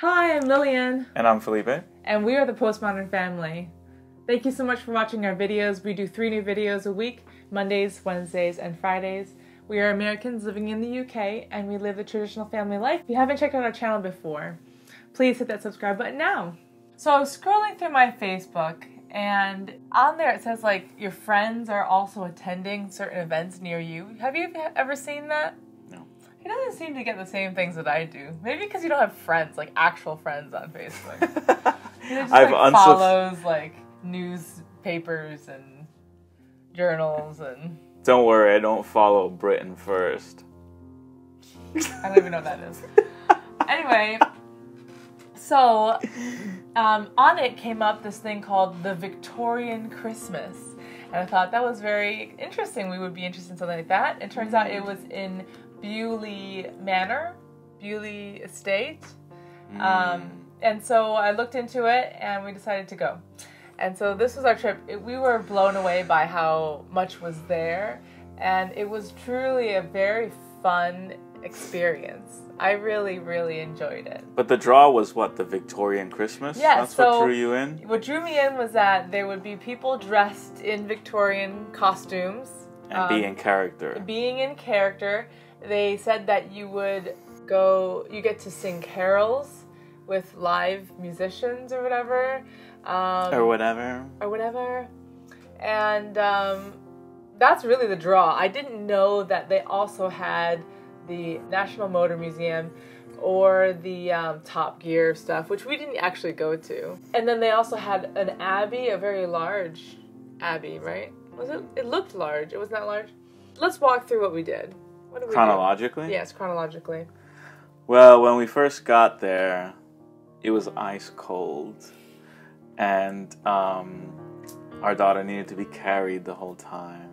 Hi, I'm Lillian. And I'm Felipe. And we are the Postmodern family. Thank you so much for watching our videos. We do 3 new videos a week, Mondays, Wednesdays, and Fridays. We are Americans living in the UK, and we live the traditional family life. If you haven't checked out our channel before, please hit that subscribe button now. So I was scrolling through my Facebook, and on there it says like your friends are also attending certain events near you. Have you ever seen that? He doesn't seem to get the same things that I do. Maybe because you don't have friends, like actual friends on Facebook. He just follows like newspapers and journals and... Don't worry, I don't follow Britain First. I don't even know what that is. Anyway, so on it came up this thing called the Victorian Christmas. And I thought that was very interesting. We would be interested in something like that. It turns out it was in Beaulieu Manor, Beaulieu Estate. And so I looked into it and we decided to go. And so this was our trip. We were blown away by how much was there. And it was truly a very fun experience. I really, really enjoyed it. But the draw was what, the Victorian Christmas? Yeah, that's what drew you in? What drew me in was that there would be people dressed in Victorian costumes. And being in character. Being in character. They said that you get to sing carols with live musicians or whatever. Or whatever. And that's really the draw. I didn't know that they also had the National Motor Museum or the Top Gear stuff, which we didn't actually go to. And then they also had an abbey, a very large abbey, right? Was it? It looked large. It was not large. Let's walk through what we did. What did we chronologically? do? Yes, chronologically. Well, when we first got there, it was ice cold. And our daughter needed to be carried the whole time.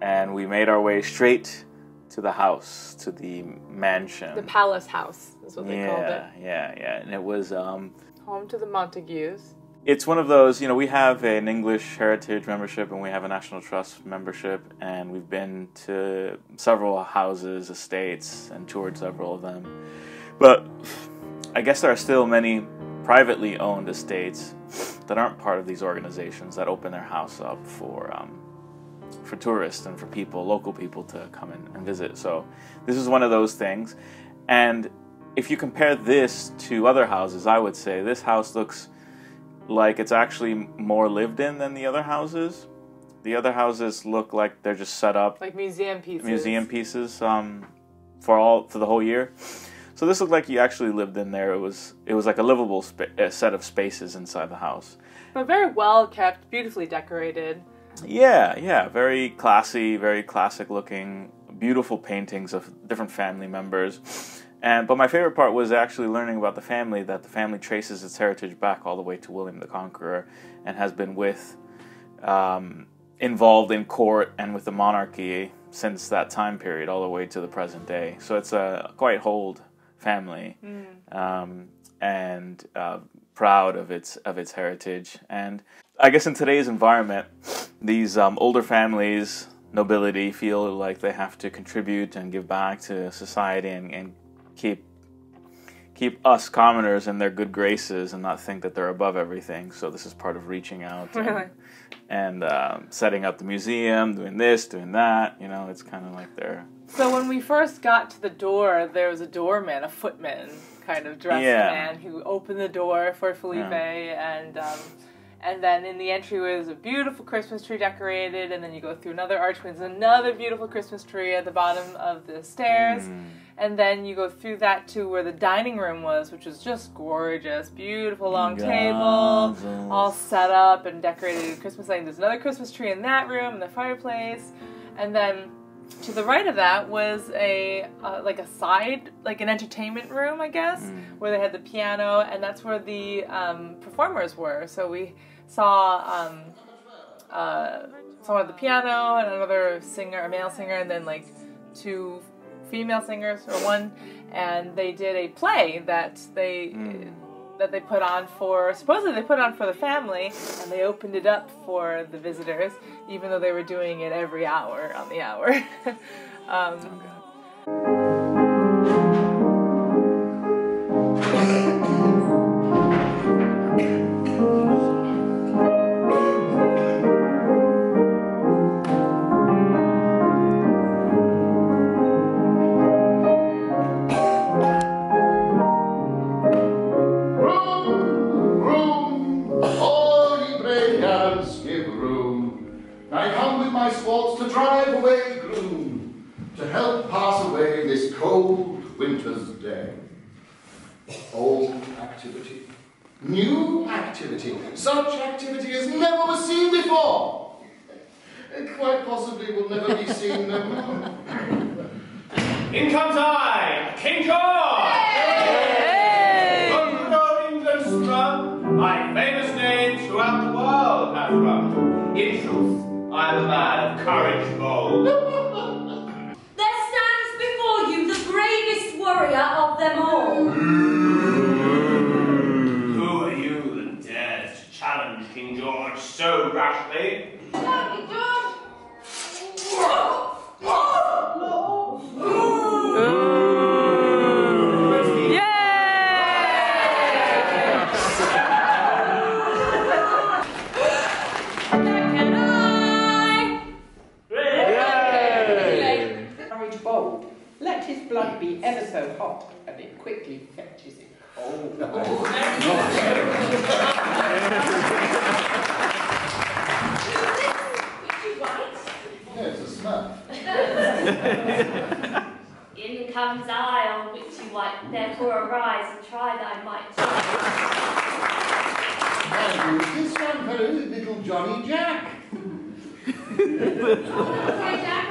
And we made our way straight to the house, to the mansion. The palace house is what they called it. Yeah. And it was... home to the Montagues. It's one of those, we have an English Heritage membership and we have a National Trust membership, and we've been to several houses, estates, and toured several of them. But I guess there are still many privately owned estates that aren't part of these organizations that open their house up for tourists and for local people to come in and visit. So this is one of those things. And if you compare this to other houses, I would say this house looks like it's actually more lived in than the other houses. The other houses look like they're just set up like museum pieces for the whole year. So this looked like you actually lived in there. It was like a livable set of spaces inside the house. But very well kept, beautifully decorated. Yeah, very classy, very classic looking, beautiful paintings of different family members. But my favorite part was actually learning about the family, that the family traces its heritage back all the way to William the Conqueror and has been involved in court and with the monarchy since that time period all the way to the present day. So it's a quite old family and proud of its heritage. And I guess in today's environment, these older families, nobility, feel like they have to contribute and give back to society and keep us commoners in their good graces and not think that they're above everything. So this is part of reaching out and setting up the museum, doing this, doing that. It's kind of like they're... So when we first got to the door, there was a doorman, a footman kind of dressed man who opened the door for Felipe, and then in the entryway there's a beautiful Christmas tree decorated, and then you go through another archway, there's another beautiful Christmas tree at the bottom of the stairs. And then you go through that to where the dining room was, which was just gorgeous. Beautiful long table, all set up and decorated Christmas lighting. There's another Christmas tree in that room, and the fireplace. And then To the right of that was a like a side, like an entertainment room, I guess, where they had the piano, and that's where the performers were. So we saw someone at the piano and another singer, a male singer, and then like 2 female singers or one, and they did a play that they put on for, supposedly they put on for the family, and they opened it up for the visitors, even though they were doing it every hour on the hour. To drive away gloom, to help pass away this cold winter's day. Old activity, new activity, such activity as never was seen before. It quite possibly will never be seen no more. In comes I, King George! From good old England sprung, my famous name throughout the world hath rung. In truth, I'm a man of courage bold. There stands before you the bravest warrior of them all. Who are you that dares to challenge King George so rashly? King George! Let his blood be ever so hot, and it quickly fetches it cold. There's a smell. In comes I, on which you white, therefore arise and try thy might. This one very little Johnny Jack. Okay, Jack,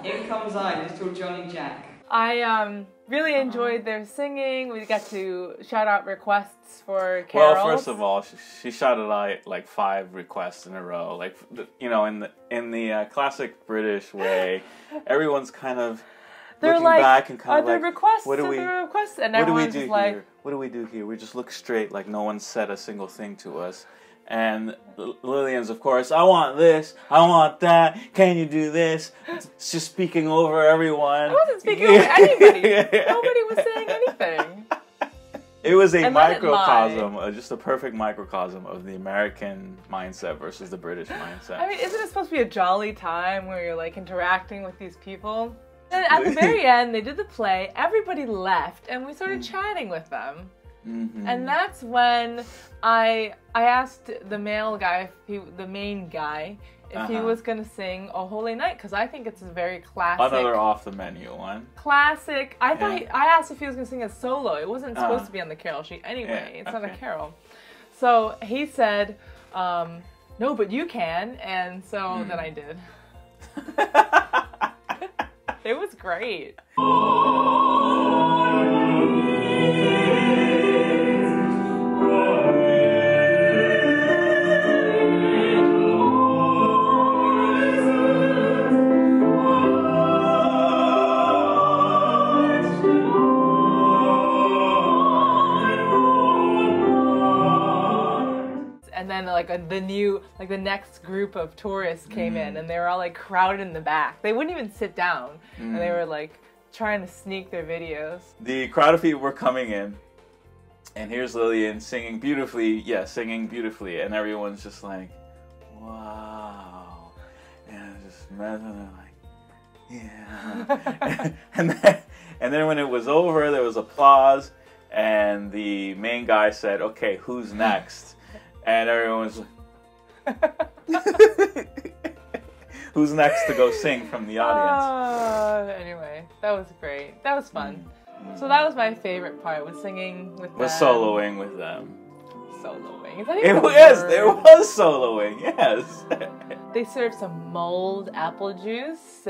In comes I, little Johnny Jack. I really enjoyed their singing. We got to shout out requests for carols. Well, first of all, she shouted out like 5 requests in a row. Like, you know, in the classic British way, everyone's kind of looking like, back and kind of like, requests? what do we requests? And what do we everyone's do just like, here? What do we do here? We just look straight, like no one said a single thing to us. And Lillian's, of course, I want this, I want that, can you do this? It's just speaking over everyone. I wasn't speaking over anybody. Nobody was saying anything. It was a microcosm, just a perfect microcosm of the American mindset versus the British mindset. I mean, isn't it supposed to be a jolly time where you're like interacting with these people? And at the very end, they did the play, everybody left, and we started chatting with them. Mm-hmm. And that's when I asked the male guy, the main guy, if he was going to sing "O Holy Night," because I think it's a very classic. Another off the menu one. Classic. I thought I asked if he was going to sing a solo. It wasn't supposed to be on the carol sheet anyway. It's not a carol. So he said, "No, but you can," and so then I did. It was great. And then the next group of tourists came in, and they were all like crowded in the back. They wouldn't even sit down, and they were like trying to sneak their videos. The crowd of people were coming in, and here's Lillian singing beautifully, and everyone's just like, wow, and just like, yeah. and then when it was over, there was applause, and the main guy said, okay, who's next? And everyone was like, who's next to go sing from the audience? Anyway, that was great. That was fun. So that was my favorite part, was singing with them. Was soloing with them. soloing. Is that It even a was. word? There was soloing. Yes. They served some mulled apple juice,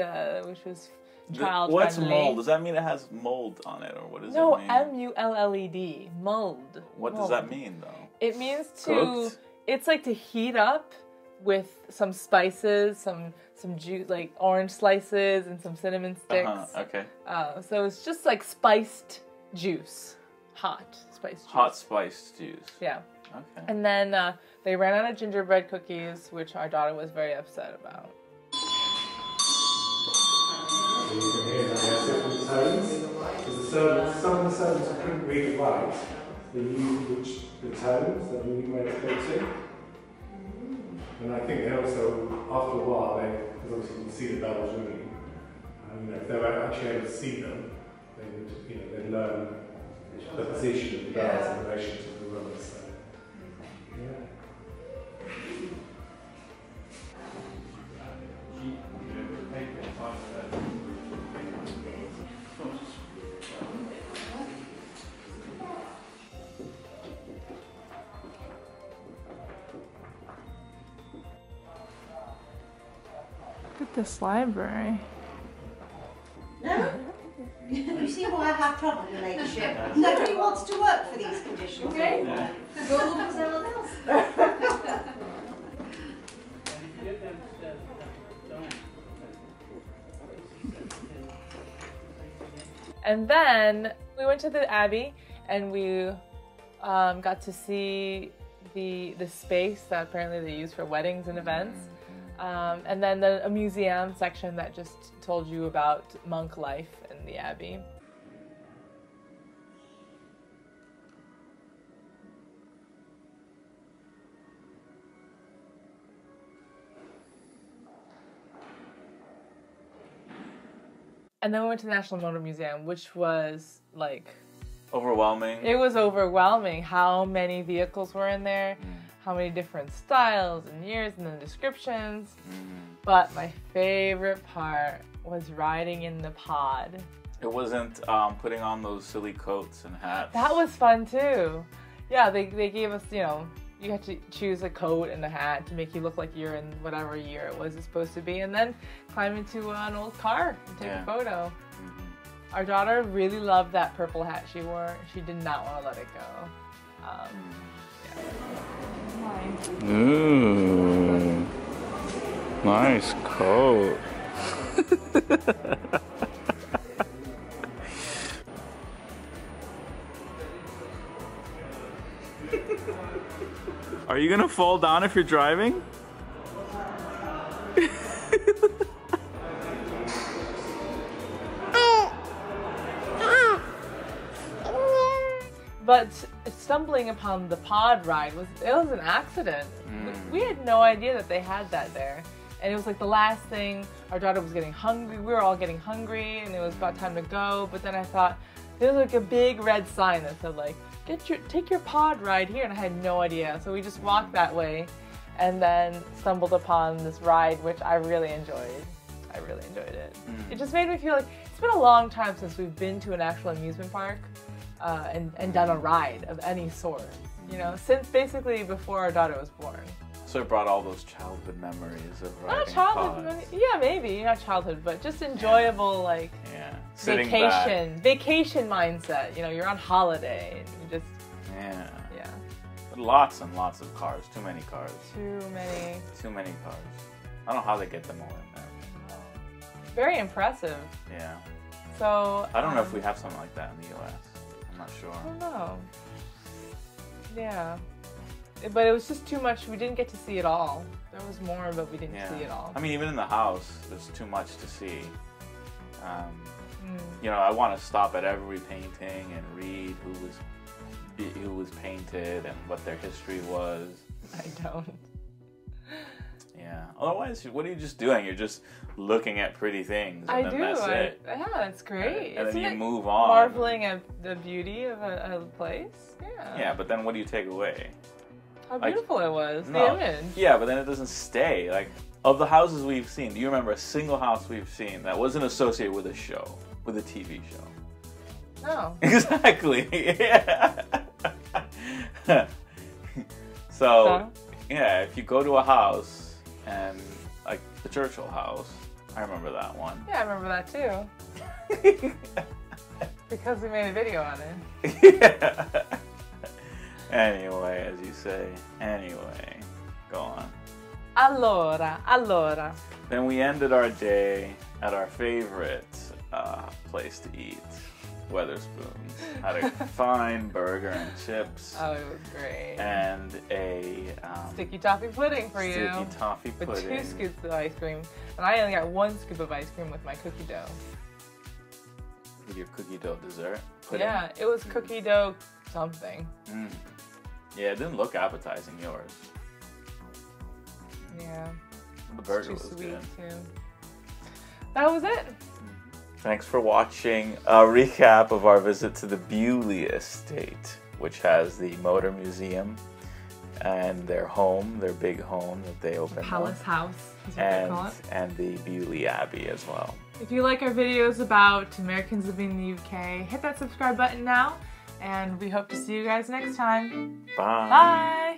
which was child What's friendly. mold? Does that mean it has mold on it, or what does No, it mean? M-U-L-L-E-D. Mulled. What does that mean, though? It means to. Cooked? It's like to heat up with some spices, some juice, like orange slices and some cinnamon sticks. Okay. So it's just like spiced juice, hot spiced juice. Hot spiced juice. Yeah. Okay. And then they ran out of gingerbread cookies, which our daughter was very upset about. So you can hear that there are different tones. Because some of the servants who couldn't read and write, they used the tones that we made it go to. And I think they also, after a while, because obviously you can see the bells ringing, if they were actually able to see them, they would, they'd learn the position of the bells in relation to the runners. So, yeah. Look at this library. No? You see why I have trouble, your ladyship? Nobody wants to work for these conditions. Okay? Go look for someone else. And then we went to the Abbey, and we got to see the space that apparently they use for weddings and events. And then a museum section that just told you about monk life in the Abbey. And then we went to the National Motor Museum, which was like... Overwhelming. It was overwhelming how many vehicles were in there, how many different styles and years and the descriptions. But my favorite part was riding in the pod. It wasn't putting on those silly coats and hats. That was fun too. Yeah, they gave us, you had to choose a coat and a hat to make you look like you're in whatever year it was supposed to be, and then climb into an old car and take a photo. Our daughter really loved that purple hat she wore. She did not want to let it go. Ooh, nice coat. Are you gonna fall down if you're driving? But stumbling upon the pod ride was an accident. We had no idea that they had that there. And it was like the last thing. Our daughter was getting hungry. We were all getting hungry, and it was about time to go. But then I thought, there was like a big red sign that said like, take your pod ride here, and I had no idea. So we just walked that way and then stumbled upon this ride, which I really enjoyed. I really enjoyed it. It just made me feel like it's been a long time since we've been to an actual amusement park and done a ride of any sort, since basically before our daughter was born. So it brought all those childhood memories of riding Not childhood, pods. yeah, maybe not childhood, but just enjoyable Sitting vacation mindset. You're on holiday and you just But lots and lots of cars. Too many cars. Too many cars. I don't know how they get them all in there. Very impressive. Yeah. So I don't know if we have something like that in the US. I'm not sure. I don't know. Yeah. But it was just too much. We didn't get to see it all. There was more, but we didn't see it all. I mean, even in the house, there's too much to see. I want to stop at every painting and read who was painted and what their history was. I don't. Yeah. Otherwise, what are you just doing? You're just looking at pretty things, and then that's it. Yeah, it's great. And then you move on. Marveling at the beauty of a place. Yeah. Yeah, but then what do you take away? How beautiful it was, the image. Yeah, but then it doesn't stay. Like, of the houses we've seen, do you remember a single house we've seen that wasn't associated with a show, with a TV show? No. Exactly. Yeah. So, yeah, if you go to a house and like the Churchill house, I remember that one. Yeah, I remember that too. Because we made a video on it. Yeah. Anyway, as you say. Anyway, go on. Allora. Then we ended our day at our favorite place to eat, Wetherspoons. Had a fine burger and chips. Oh, it was great. And a sticky toffee pudding for you. Sticky toffee pudding. With 2 scoops of ice cream. And I only got 1 scoop of ice cream with my cookie dough. With your cookie dough dessert? Pudding? Yeah, it was cookie dough something. Yeah, it didn't look appetizing, yours. Yeah. The burger was sweet good. Too. That was it. Thanks for watching a recap of our visit to the Beaulieu estate, which has the Motor Museum and their home, their big home that they opened Palace House is what they call it. And the Beaulieu Abbey as well. If you like our videos about Americans living in the UK, hit that subscribe button now, and we hope to see you guys next time. Bye. Bye.